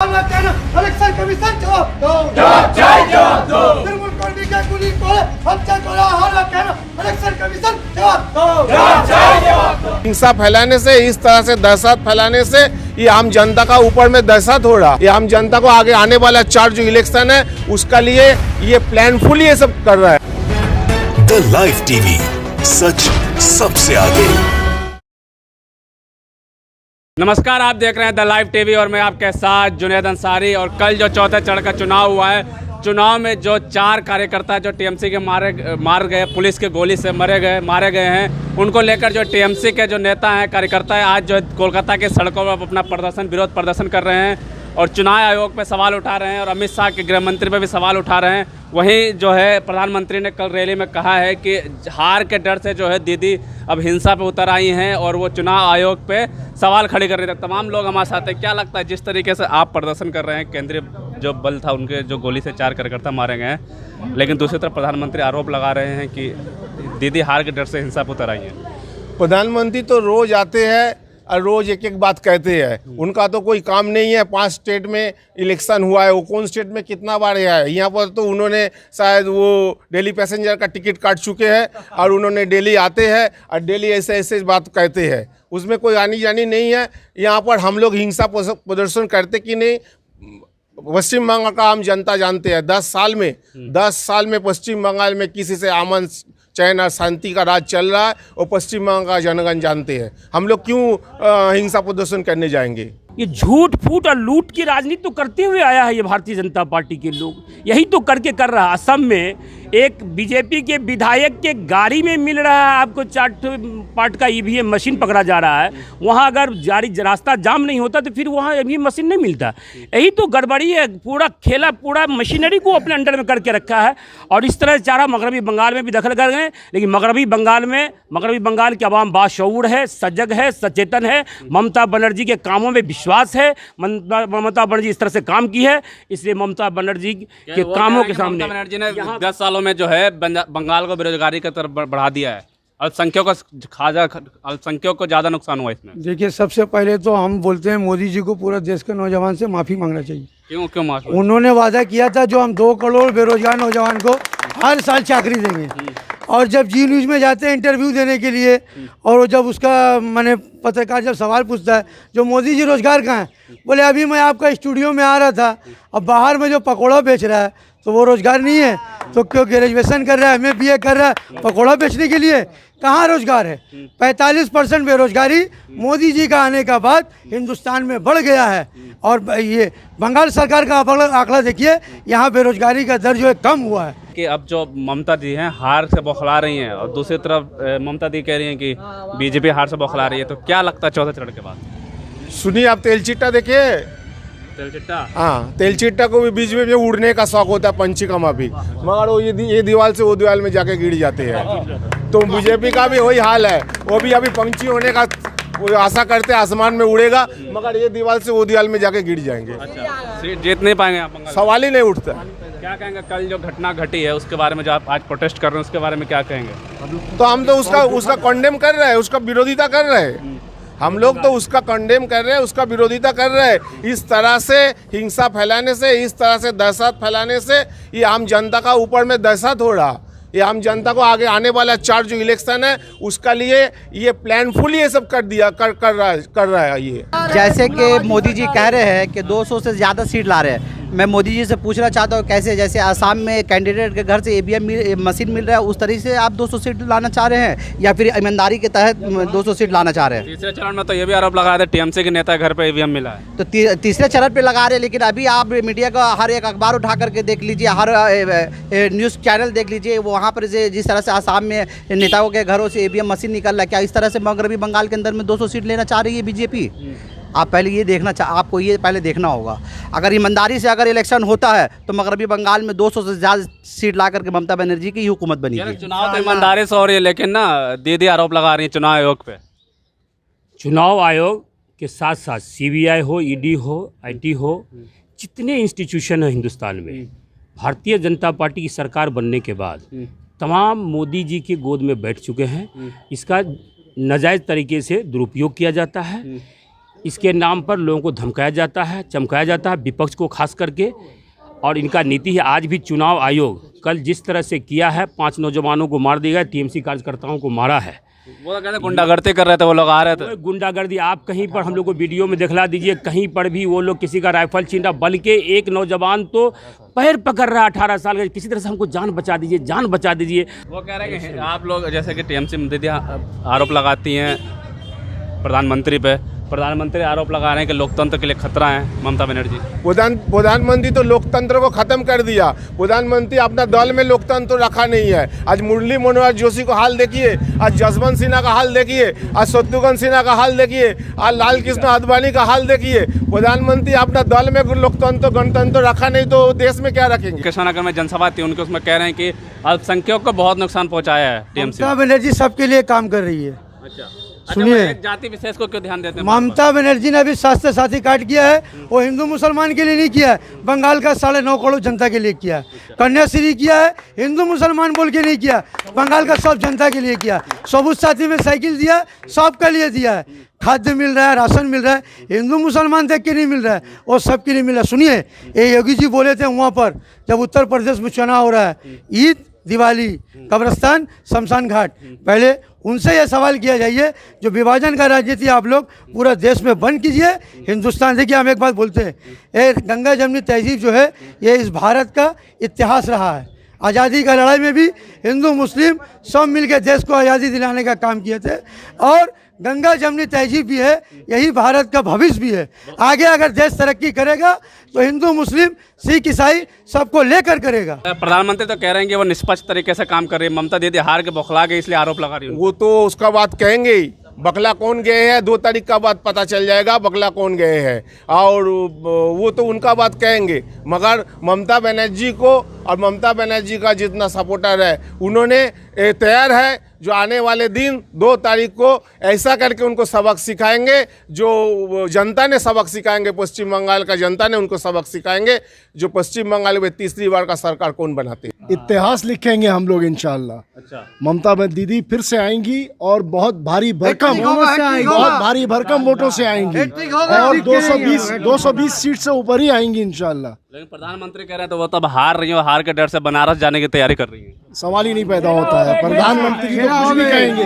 Election commission जवाब दो। निर्मूल करने के गुली तोड़े हमसे तोड़ा हारा कहना इलेक्शन कमीशन जवाब दो। हिंसा फैलाने से, इस तरह से दहशत फैलाने से ये आम जनता का ऊपर में दहशत हो रहा। ये आम जनता को आगे आने वाला 4 जो इलेक्शन है उसका लिए ये प्लानफुल ये सब कर रहा है। द लाइव टीवी, सच सबसे आगे। नमस्कार, आप देख रहे हैं द लाइव टीवी और मैं आपके साथ जुनैद अंसारी। और कल जो चौथे चरण का चुनाव हुआ है, चुनाव में जो 4 कार्यकर्ता जो टीएमसी के मार गए, पुलिस के गोली से मारे गए हैं, उनको लेकर जो टीएमसी के जो नेता हैं, कार्यकर्ता हैं, आज जो कोलकाता के सड़कों पर अपना विरोध प्रदर्शन कर रहे हैं और चुनाव आयोग पे सवाल उठा रहे हैं और अमित शाह के गृह मंत्री पे भी सवाल उठा रहे हैं। वहीं जो है प्रधानमंत्री ने कल रैली में कहा है कि हार के डर से जो है दीदी अब हिंसा पे उतर आई हैं और वो चुनाव आयोग पे सवाल खड़े कर रहे थे। तमाम लोग हमारे साथ हैं। क्या लगता है जिस तरीके से आप प्रदर्शन कर रहे हैं, केंद्रीय जो बल था उनके जो गोली से 4 कार्यकर्ता मारे गए हैं, लेकिन दूसरी तरफ प्रधानमंत्री आरोप लगा रहे हैं कि दीदी हार के डर से हिंसा पे उतर आई हैं। प्रधानमंत्री तो रोज आते हैं और रोज एक एक बात कहते हैं। उनका तो कोई काम नहीं है। 5 स्टेट में इलेक्शन हुआ है, वो कौन स्टेट में कितना बार आया है। यहाँ पर तो उन्होंने शायद वो दिल्ली पैसेंजर का टिकट काट चुके हैं और उन्होंने दिल्ली आते हैं और दिल्ली ऐसे बात कहते हैं। उसमें कोई आनी जानी नहीं है। यहाँ पर हम लोग हिंसा प्रदर्शन करते कि नहीं, पश्चिम बंगाल का आम जनता जानते हैं। 10 साल में पश्चिम बंगाल में किसी से अमन चैन और शांति का राज चल रहा है और पश्चिम बंगाल का जनगण जानते हैं। हम लोग क्यों हिंसा प्रदर्शन करने जाएंगे। ये झूठ फूट और लूट की राजनीति तो करते हुए आया है ये भारतीय जनता पार्टी के लोग, यही तो करके कर रहा है। असम में एक बीजेपी के विधायक के गाड़ी में मिल रहा है आपको 4 पार्ट का ईवीएम मशीन पकड़ा जा रहा है। वहाँ अगर रास्ता जाम नहीं होता तो फिर वहाँ ईवीएम मशीन नहीं मिलता। यही तो गड़बड़ी है। पूरा खेला, पूरा मशीनरी को अपने अंडर में करके रखा है और इस तरह चारा मगरबी बंगाल में भी दखल कर गए। लेकिन मगरबी बंगाल के अवाम बाशऊर है, सजग है, सचेतन है। ममता बनर्जी के कामों में विश्वास है। ममता बनर्जी इस तरह से काम की है, इसलिए ममता बनर्जी के कामों के सामने ममता बनर्जी ने 10 सालों में जो है बंगाल को बेरोजगारी की तरफ बढ़ा दिया है। अल्पसंख्यकों को ज़्यादा नुकसान हुआ इसमें। देखिए, सबसे पहले तो हम बोलते हैं मोदी जी को पूरा देश के नौजवान से माफ़ी मांगना चाहिए। क्यों माफ़ी? उन्होंने वादा किया था जो हम 2 करोड़ बेरोजगार नौजवान को हर साल चाकरी देंगे। और जब जी न्यूज़ में जाते हैं इंटरव्यू देने के लिए और जब उसका मैंने पत्रकार जब सवाल पूछता है जो मोदी जी रोजगार कहाँ है, बोले अभी मैं आपका स्टूडियो में आ रहा था। अब बाहर में जो पकौड़ा बेच रहा है तो वो रोजगार नहीं है। तो क्यों ग्रेजुएशन कर रहा है, MA BA कर रहा है, पकौड़ा बेचने के लिए कहाँ रोजगार है। 45% बेरोजगारी मोदी जी का आने का बाद हिंदुस्तान में बढ़ गया है। और ये बंगाल सरकार का आंकड़ा देखिए, यहाँ बेरोजगारी का दर जो है कम हुआ है। कि अब जो ममता दी हैं हार से बौखला रही हैं और दूसरी तरफ ममता दी कह रही हैं कि बीजेपी हार से बौखला रही है, तो क्या लगता है चौथे चरण के बाद? सुनिए, आप तेलचिट्टा देखिए। तेलचिट्टा? हाँ, तेलचिट्टा को भी बीच में उड़ने का शौक होता है, पंछी का माफी, मगर वो ये दीवार से वो दीवार में जाके गिर जाते हैं। तो बीजेपी का भी वही हाल है। वो भी अभी पंछी होने का वो आशा करते हैं, आसमान में उड़ेगा, मगर ये दीवार से वो दीवार में जाके गिर जाएंगे। अच्छा, जीत नहीं पाएंगे आप? सवाल ही नहीं उठता। क्या कहेंगे कल जो घटना घटी है उसके बारे में, जो आप आज प्रोटेस्ट कर रहे हैं उसके बारे में क्या कहेंगे? तो हम तो उसका कंडेम कर रहे हैं, उसका विरोधिता कर रहे हैं। हम लोग तो उसका कंडेम कर रहे हैं, उसका विरोधिता कर रहे हैं। इस तरह से हिंसा फैलाने से, इस तरह से दहशत फैलाने से ये आम जनता का ऊपर में दहशत हो रहा। ये आम जनता को आगे आने वाला 4 जो इलेक्शन है उसका लिए ये प्लानफुल ये सब कर रहा है। ये जैसे कि मोदी जी कह रहे हैं कि 200 से ज़्यादा सीट ला रहे हैं। मैं मोदी जी से पूछना चाहता हूँ कैसे, जैसे आसाम में कैंडिडेट के घर से ईवीएम मशीन मिल रहा है, उस तरीके से आप 200 सीट लाना चाह रहे हैं या फिर ईमानदारी के तहत 200 सीट लाना चाह रहे हैं? तीसरे चरण में तो ये भी आरोप लगा रहे थे टीएमसी के नेता घर पे ईवीएम मिला है। तो तीसरे चरण पे लगा रहे हैं, लेकिन अभी आप मीडिया का हर एक अखबार उठा करके देख लीजिए, हर न्यूज़ चैनल देख लीजिए, वहाँ पर जिस तरह से आसाम में नेताओं के घरों से ईवीएम मशीन निकल रहा है। क्या इस तरह से मगरबी बंगाल के अंदर में 200 सीट लेना चाह रही है बीजेपी? आप पहले ये आपको ये पहले देखना होगा। अगर ईमानदारी से अगर इलेक्शन होता है तो मगरबी बंगाल में 200 से ज़्यादा सीट ला करके ममता बनर्जी की हुकूमत बनी है। चुनाव तो ईमानदारी से हो रही है, लेकिन ना दीदी आरोप लगा रही है चुनाव आयोग पे। चुनाव आयोग के साथ साथ CBI हो, ED हो, IT हो, जितने इंस्टीट्यूशन हैं हिंदुस्तान में, भारतीय जनता पार्टी की सरकार बनने के बाद तमाम मोदी जी की गोद में बैठ चुके हैं। इसका नाजायज़ तरीके से दुरुपयोग किया जाता है। इसके नाम पर लोगों को धमकाया जाता है, चमकाया जाता है, विपक्ष को खास करके। और इनका नीति है, आज भी चुनाव आयोग कल जिस तरह से किया है, 5 नौजवानों को मार दिया गया, टीएमसी कार्यकर्ताओं को मारा है। वो तो कहते गुंडागर्दी कर रहे थे, वो लोग आ रहे थे। गुंडागर्दी आप कहीं पर हम लोग को वीडियो में दिखला दीजिए, कहीं पर भी वो लोग किसी का राइफल छीन रहा, बल्कि एक नौजवान तो पैर पकड़ रहा 18 साल का, किसी तरह से हमको जान बचा दीजिए, जान बचा दीजिए। वो कह रहे हैं कि आप लोग जैसे कि टीएमसी दीदी आरोप लगाती हैं प्रधानमंत्री पे, प्रधानमंत्री आरोप लगा रहे हैं कि लोकतंत्र के लिए खतरा है ममता बनर्जी। प्रधानमंत्री तो लोकतंत्र को खत्म कर दिया। प्रधानमंत्री अपना दल में लोकतंत्र रखा नहीं है। आज मुरली मनोहर जोशी को हाल देखिए, आज जसवंत सिन्हा का हाल देखिए, आज शत्रुघ्न सिन्हा का हाल देखिए, आज लाल कृष्ण आडवाणी का हाल देखिए। प्रधानमंत्री अपना दल में लोकतंत्र गणतंत्र रखा नहीं तो देश में क्या रखेंगे। कृष्णानगर में जनसभा थी उनके, उसमें कह रहे हैं कि अल्पसंख्यकों को बहुत नुकसान पहुंचाया है टीएमसी। ममता बनर्जी सबके लिए काम कर रही है। अच्छा, सुनिए, जाति विशेष को क्यों ध्यान देते हैं? ममता बनर्जी ने अभी स्वास्थ्य साथी कार्ड किया है, वो हिंदू मुसलमान के लिए नहीं किया है, बंगाल का 9.5 करोड़ जनता के लिए किया है। कन्याश्री किया है, हिंदू मुसलमान बोल के नहीं किया, बंगाल का सब जनता के लिए किया। सबूत साथी में साइकिल दिया, सबके लिए दिया है। खाद्य मिल रहा है, राशन मिल रहा है, हिंदू मुसलमान देख के नहीं मिल रहा है, वो सबके लिए मिल रहा है। सुनिए, ये योगी जी बोले थे वहाँ पर जब उत्तर प्रदेश में चुनाव हो रहा है, ईद, दिवाली, कब्रिस्तान, शमशान घाट, पहले उनसे यह सवाल किया जाइए, जो विभाजन का राजनीति आप लोग पूरा देश में बंद कीजिए। हिंदुस्तान, देखिए हम एक बात बोलते हैं, ये गंगा जमनी तहजीब जो है ये इस भारत का इतिहास रहा है। आज़ादी का लड़ाई में भी हिंदू मुस्लिम सब मिलकर देश को आज़ादी दिलाने का काम किए थे, और गंगा जमनी तहजीब भी है, यही भारत का भविष्य भी है। आगे अगर देश तरक्की करेगा तो हिंदू मुस्लिम सिख ईसाई सबको लेकर करेगा। प्रधानमंत्री तो कह रहे हैं कि वो निष्पक्ष तरीके से काम कर रही है, ममता दीदी हार के बौखला गई इसलिए आरोप लगा रही है। वो तो उसका बात कहेंगे ही, बकला कौन गए हैं 2 तारीख का बाद पता चल जाएगा बकला कौन गए हैं, और वो तो उनका बात कहेंगे। मगर ममता बनर्जी को और ममता बनर्जी का जितना सपोर्टर है उन्होंने तैयार है, जो आने वाले दिन 2 तारीख को ऐसा करके उनको सबक सिखाएंगे, जो जनता ने सबक सिखाएंगे, पश्चिम बंगाल का जनता ने उनको सबक सिखाएंगे, जो पश्चिम बंगाल में तीसरी बार का सरकार कौन बनाते हैं। इतिहास लिखेंगे हम लोग इंशाल्लाह। अच्छा, ममता दीदी फिर से आएंगी और बहुत भारी भरकम वोटों से आएंगी, और 220 सीट से ऊपर ही आएंगी इंशाल्लाह। लेकिन प्रधानमंत्री कह रहे हैं तो वो तब हार रही है, हार के डर से बनारस जाने की तैयारी कर रही है। सवाल ही नहीं पैदा होता है, प्रधानमंत्री तो कुछ भी कहेंगे।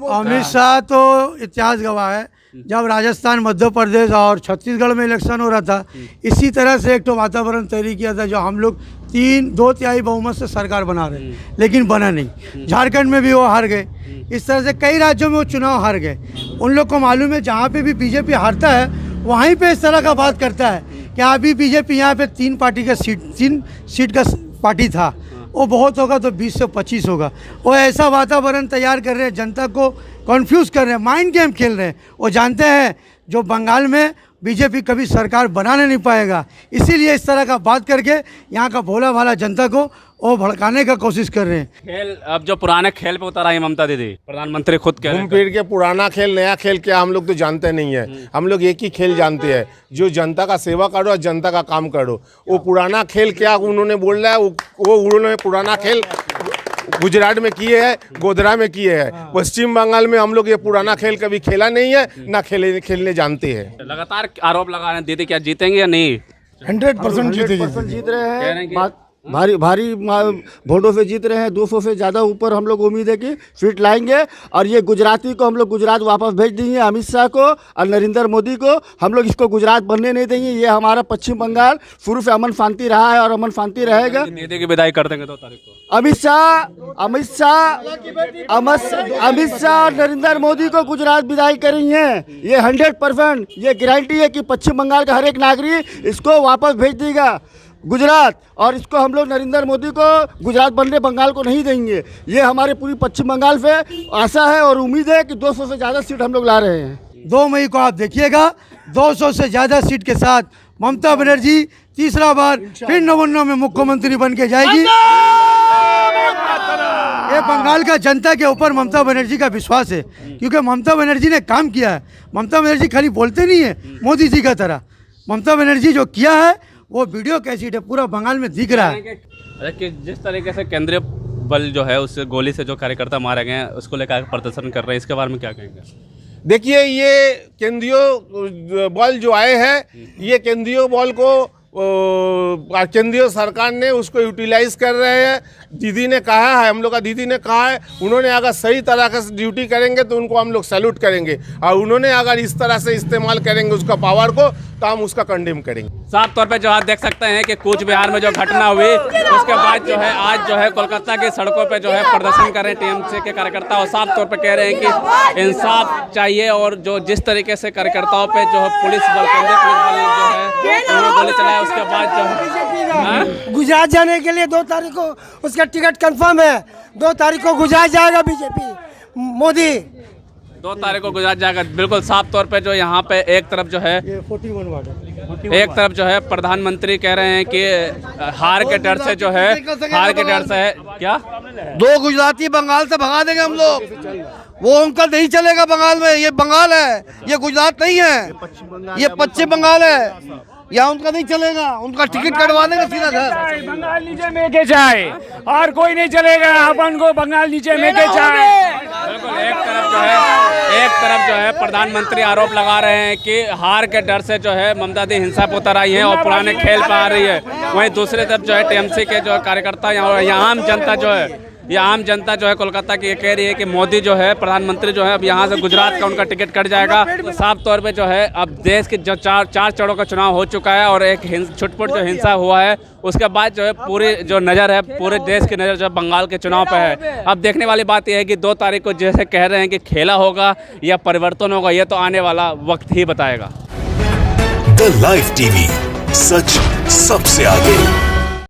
अमित शाह तो इतिहास गवाह है, जब राजस्थान, मध्य प्रदेश और छत्तीसगढ़ में इलेक्शन हो रहा था, इसी तरह से एक तो वातावरण तैयारी किया था, जो हम लोग 2/3 बहुमत से सरकार बना रहे, लेकिन बना नहीं। झारखंड में भी वो हार गए, इस तरह से कई राज्यों में वो चुनाव हार गए। उन लोग को मालूम है जहाँ पे भी बीजेपी हारता है वहीं पे इस तरह का बात करता है कि अभी बीजेपी यहाँ पे 3 सीट का पार्टी था, वो बहुत होगा तो 20 से 25 होगा। वो ऐसा वातावरण तैयार कर रहे हैं, जनता को कन्फ्यूज़ कर रहे हैं, माइंड गेम खेल रहे हैं। वो जानते हैं जो बंगाल में बीजेपी कभी सरकार बनाने नहीं पाएगा, इसीलिए इस तरह का बात करके यहाँ का भोला भाला जनता को वो भड़काने का कोशिश कर रहे हैं। खेल अब जो पुराने खेल पे उतर आई ममता दीदी, प्रधानमंत्री खुद कह रहे हैं घूम फिर के पुराना खेल नया खेल क्या हम लोग तो जानते नहीं है। हम लोग एक ही खेल जानते हैं, जो जनता का सेवा करो और जनता का काम करो। वो पुराना खेल क्या उन्होंने बोल रहा है, वो उन्होंने पुराना खेल गुजरात में किए हैं, गोधरा में किए हैं। पश्चिम बंगाल में हम लोग ये पुराना खेल कभी खेला नहीं है, ना खेलने जानते हैं। लगातार आरोप लगा रहे हैं, दीदी क्या जीतेंगे या नहीं? 100% जीत रहे हैं, भारी वोटों से जीत रहे हैं। 200 से ज़्यादा ऊपर हम लोग उम्मीद है कि सीट लाएंगे, और ये गुजराती को हम लोग गुजरात वापस भेज देंगे, अमित शाह को और नरेंद्र मोदी को। हम लोग इसको गुजरात बनने नहीं देंगे। ये हमारा पश्चिम बंगाल शुरू से अमन शांति रहा है और अमन शांति रहेगा। दीदी की विदाई कर देंगे 2 तारीख को। अमित शाह नरेंद्र मोदी को गुजरात विदाई करेंगे, ये 100% ये गारंटी है कि पश्चिम बंगाल का हर एक नागरिक इसको वापस भेज देगा गुजरात, और इसको हम लोग नरेंद्र मोदी को गुजरात बनने बंगाल को नहीं देंगे। ये हमारे पूरी पश्चिम बंगाल पे आशा है और उम्मीद है कि 200 से ज़्यादा सीट हम लोग ला रहे हैं। 2 मई को आप देखिएगा 200 से ज़्यादा सीट के साथ ममता बनर्जी तीसरा बार फिर नवन्ना में मुख्यमंत्री बन के जाएगी। ये बंगाल का जनता के ऊपर ममता बनर्जी का विश्वास है, क्योंकि ममता बनर्जी ने काम किया है। ममता बनर्जी खाली बोलते नहीं है मोदी जी का तरह, ममता बनर्जी जो किया है वो वीडियो कैसेट है, पूरा बंगाल में दिख रहा है। कि जिस तरीके से केंद्रीय बल जो है उस गोली से जो कार्यकर्ता मारे गए हैं उसको लेकर प्रदर्शन कर रहे हैं, इसके बारे में क्या कहेंगे? देखिए, ये केंद्रीय बल जो आए हैं, ये केंद्रीय बल को केंद्रीय सरकार ने उसको यूटिलाइज कर रहे हैं। दीदी ने कहा है, हम लोग का दीदी ने कहा है, उन्होंने अगर सही तरह से ड्यूटी करेंगे तो उनको हम लोग सैल्यूट करेंगे, और उन्होंने अगर इस तरह से इस्तेमाल करेंगे उसका पावर को तो हम उसका कंडेम करेंगे। साफ तौर पे जो आप देख सकते हैं कि कूच बिहार में जो घटना हुई उसके बाद जो है आज जो है कोलकाता की सड़कों पे जो है प्रदर्शन कर रहे हैं टीएमसी के कार्यकर्ता, और साफ तौर पे कह रहे हैं कि इंसाफ चाहिए, और जो जिस तरीके से कार्यकर्ताओं पे जो है पुलिस बल केंद्रीय पुलिस बल जो है उन्होंने गोली चलाया, उसके बाद जो है गुजरात जाने के लिए 2 तारीख को उसका टिकट कंफर्म है। 2 तारीख को गुजरात जाएगा बीजेपी, मोदी 2 तारीख को गुजरात जाएगा। बिल्कुल साफ तौर पे जो यहाँ पे एक तरफ जो है एक तरफ जो है प्रधानमंत्री कह रहे हैं कि हार के डर से जो है क्या 2 गुजराती बंगाल से भगा देंगे हम लोग, वो उनका नहीं चलेगा बंगाल में। ये बंगाल है, ये गुजरात नहीं है, ये पश्चिम बंगाल है, यहाँ उनका नहीं चलेगा। उनका टिकट कटवा देंगे सीधा घर। बंगाल नीचे में के जाए और कोई नहीं चलेगा, अपन को बंगाल नीचे में के जाए। बिल्कुल एक तरफ जो है प्रधानमंत्री आरोप लगा रहे हैं कि हार के डर से जो है ममता दी हिंसा पर उतर आई है और पुराने खेल पर आ रही है। वहीं दूसरी तरफ जो है टीएमसी के जो कार्यकर्ता यहाँ आम जनता जो है कोलकाता की ये कह रही है कि मोदी जो है प्रधानमंत्री जो है अब यहाँ से गुजरात का उनका टिकट कट जाएगा। तो साफ तौर पे जो है अब देश के जो चार चरणों का चुनाव हो चुका है और एक छुटपुट जो हिंसा हुआ है उसके बाद जो है पूरी जो नज़र है पूरे देश की नज़र जो है बंगाल के चुनाव पे है। अब देखने वाली बात यह है कि 2 तारीख को जैसे कह रहे हैं कि खेला होगा या परिवर्तन होगा, ये तो आने वाला वक्त ही बताएगा। द लाइव टीवी, सच सबसे आगे।